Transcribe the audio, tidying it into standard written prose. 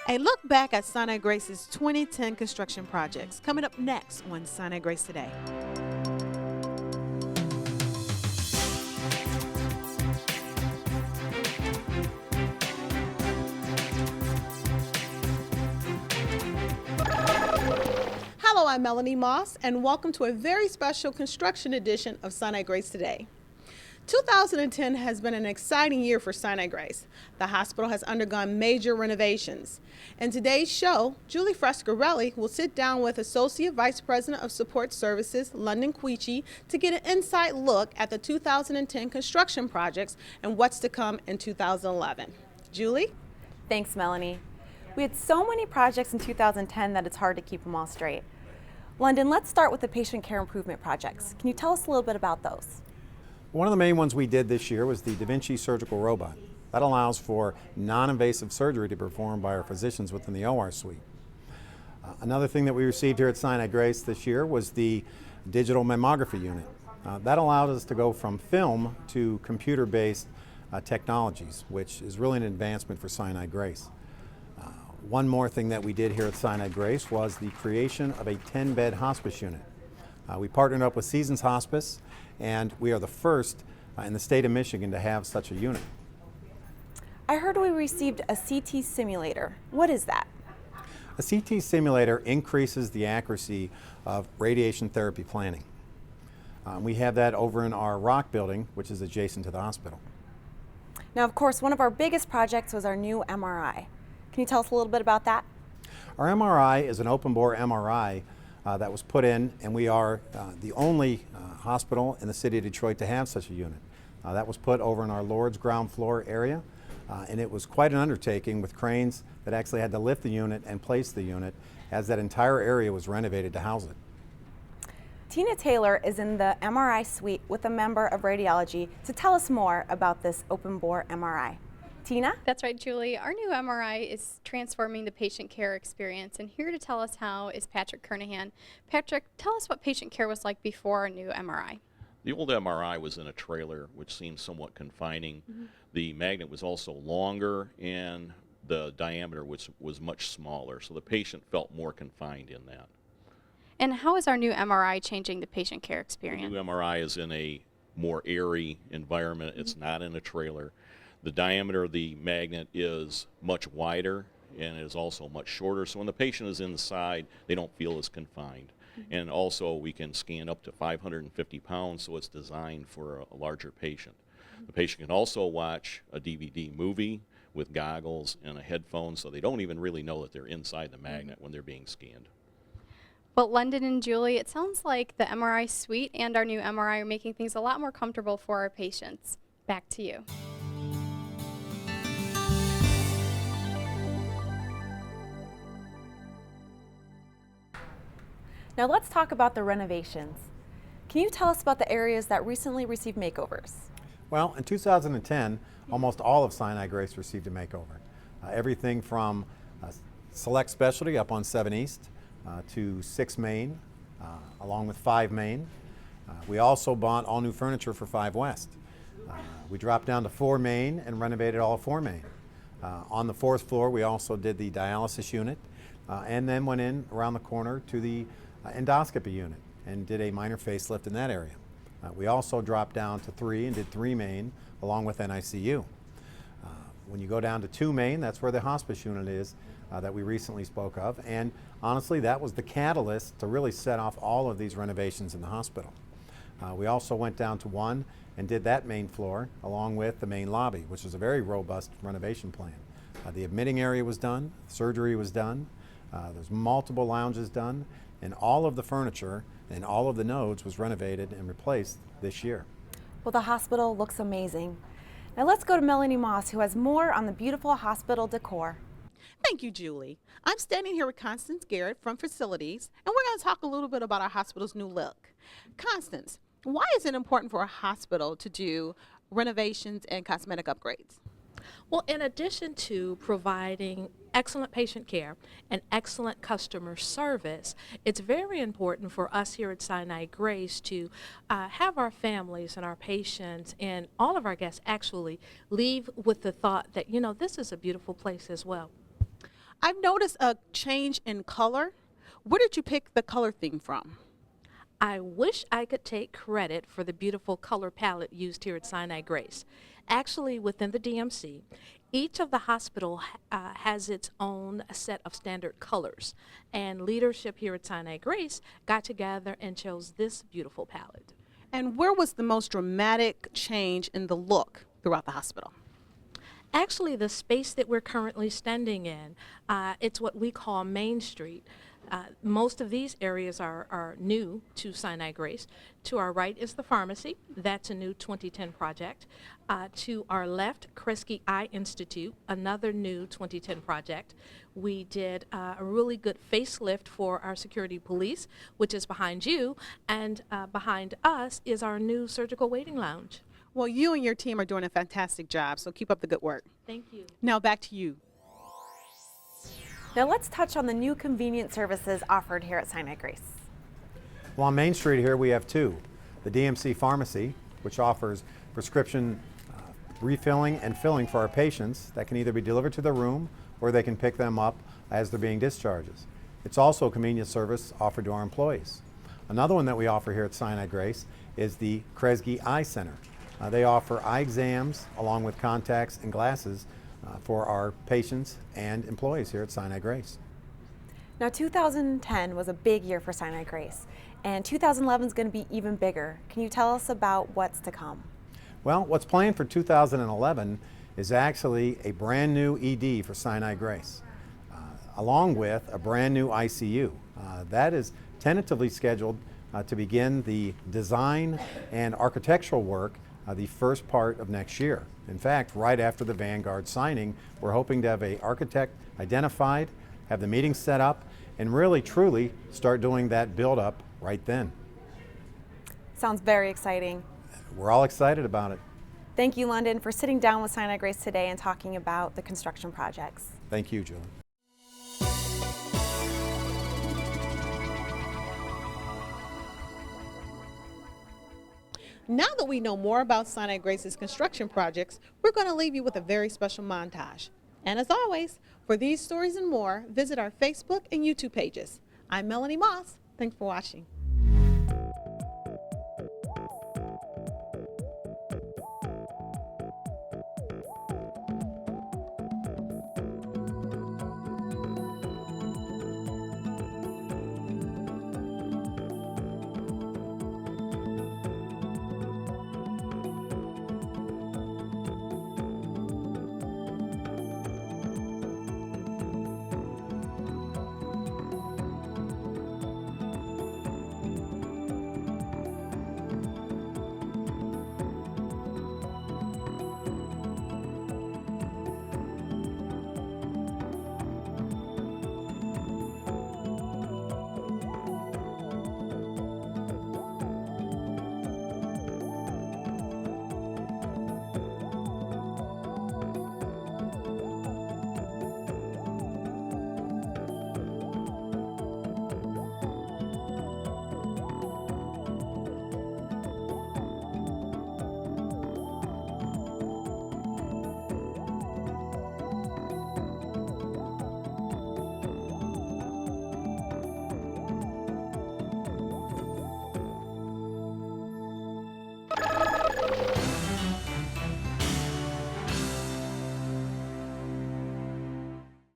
A look back at Sinai-Grace's 2010 construction projects coming up next on Sinai-Grace Today. Hello, I'm Melanie Moss, and welcome to a very special construction edition of Sinai-Grace Today. 2010 has been an exciting year for Sinai-Grace. The hospital has undergone major renovations. In today's show, Julie Frescarelli will sit down with Associate Vice President of Support Services, London Quicci, to get an inside look at the 2010 construction projects and what's to come in 2011. Julie? Thanks, Melanie. We had so many projects in 2010 that it's hard to keep them all straight. London, let's start with the patient care improvement projects. Can you tell us a little bit about those? One of the main ones we did this year was the DMC surgical robot. That allows for non-invasive surgery to be performed by our physicians within the OR suite. Another thing that we received here at Sinai-Grace this year was the digital mammography unit. That allowed us to go from film to computer-based technologies, which is really an advancement for Sinai-Grace. One more thing that we did here at Sinai-Grace was the creation of a 10-bed hospice unit. We partnered up with Seasons Hospice, and we are the first in the state of Michigan to have such a unit. I heard we received a CT simulator. What is that? A CT simulator increases the accuracy of radiation therapy planning. We have that over in our Rock building, which is adjacent to the hospital. Now, of course, one of our biggest projects was our new MRI. Can you tell us a little bit about that? Our MRI is an open bore MRI that was put in, and we are the only hospital in the city of Detroit to have such a unit. That was put over in our Lord's ground floor area, and it was quite an undertaking with cranes that actually had to lift the unit and place the unit as that entire area was renovated to house it. Tina Taylor is in the MRI suite with a member of radiology to tell us more about this open bore MRI. Tina? That's right, Julie. Our new MRI is transforming the patient care experience, and here to tell us how is Patrick Kernahan. Patrick, tell us what patient care was like before our new MRI. The old MRI was in a trailer, which seemed somewhat confining. The magnet was also longer, and the diameter was much smaller, so the patient felt more confined in that. And how is our new MRI changing the patient care experience? The new MRI is in a more airy environment. It's not in a trailer. The diameter of the magnet is much wider and is also much shorter, so when the patient is inside, they don't feel as confined. And also we can scan up to 550 pounds, so it's designed for a larger patient. The patient can also watch a DVD movie with goggles and a headphone, so they don't even really know that they're inside the magnet when they're being scanned. Well, London and Julie, it sounds like the MRI suite and our new MRI are making things a lot more comfortable for our patients. Back to you. Now let's talk about the renovations. Can you tell us about the areas that recently received makeovers? Well, in 2010, almost all of Sinai-Grace received a makeover. Everything from Select Specialty up on 7 East to 6 Main, along with 5 Main. We also bought all new furniture for 5 West. We dropped down to 4 Main and renovated all 4 Main. On the 4th floor, we also did the dialysis unit and then went in around the corner to the endoscopy unit and did a minor facelift in that area. We also dropped down to 3 and did 3 Main along with NICU. When you go down to 2 Main, that's where the hospice unit is that we recently spoke of, and honestly that was the catalyst to really set off all of these renovations in the hospital. We also went down to 1 and did that main floor along with the main lobby, which is a very robust renovation plan. The admitting area was done, surgery was done, there's multiple lounges done, and all of the furniture and all of the nodes was renovated and replaced this year. Well, the hospital looks amazing. Now let's go to Melanie Moss, who has more on the beautiful hospital decor. Thank you, Julie. I'm standing here with Constance Garrett from Facilities, and we're going to talk a little bit about our hospital's new look. Constance, why is it important for a hospital to do renovations and cosmetic upgrades? Well, in addition to providing excellent patient care and excellent customer service, it's very important for us here at Sinai-Grace to have our families and our patients and all of our guests actually leave with the thought that, you know, this is a beautiful place as well. I've noticed a change in color. Where did you pick the color theme from? I wish I could take credit for the beautiful color palette used here at Sinai-Grace. Actually, within the DMC, each of the hospital has its own set of standard colors, and leadership here at Sinai-Grace got together and chose this beautiful palette. And where was the most dramatic change in the look throughout the hospital? Actually, the space that we're currently standing in, it's what we call Main Street. Most of these areas are new to Sinai-Grace. To our right is the pharmacy. That's a new 2010 project. To our left, Quicci Eye Institute, another new 2010 project. We did a really good facelift for our security police, which is behind you, and behind us is our new surgical waiting lounge. Well, you and your team are doing a fantastic job, so keep up the good work. Thank you. Now back to you. Now let's touch on the new convenient services offered here at Sinai-Grace. Well, on Main Street here we have two. The DMC Pharmacy, which offers prescription refilling and filling for our patients that can either be delivered to their room or they can pick them up as they're being discharged. It's also a convenient service offered to our employees. Another one that we offer here at Sinai-Grace is the Quicci Eye Center. They offer eye exams along with contacts and glasses for our patients and employees here at Sinai-Grace. Now 2010 was a big year for Sinai-Grace, and 2011 is going to be even bigger. Can you tell us about what's to come? Well, what's planned for 2011 is actually a brand new ED for Sinai-Grace, along with a brand new ICU. That is tentatively scheduled to begin the design and architectural work the first part of next year. In fact, right after the Vanguard signing, we're hoping to have an architect identified, have the meeting set up, and really truly start doing that build-up right then. Sounds very exciting. We're all excited about it. Thank you, London, for sitting down with Sinai-Grace today and talking about the construction projects. Thank you, Julie. Now that we know more about Sinai-Grace's construction projects, we're going to leave you with a very special montage. And as always, for these stories and more, visit our Facebook and YouTube pages. I'm Melanie Moss. Thanks for watching.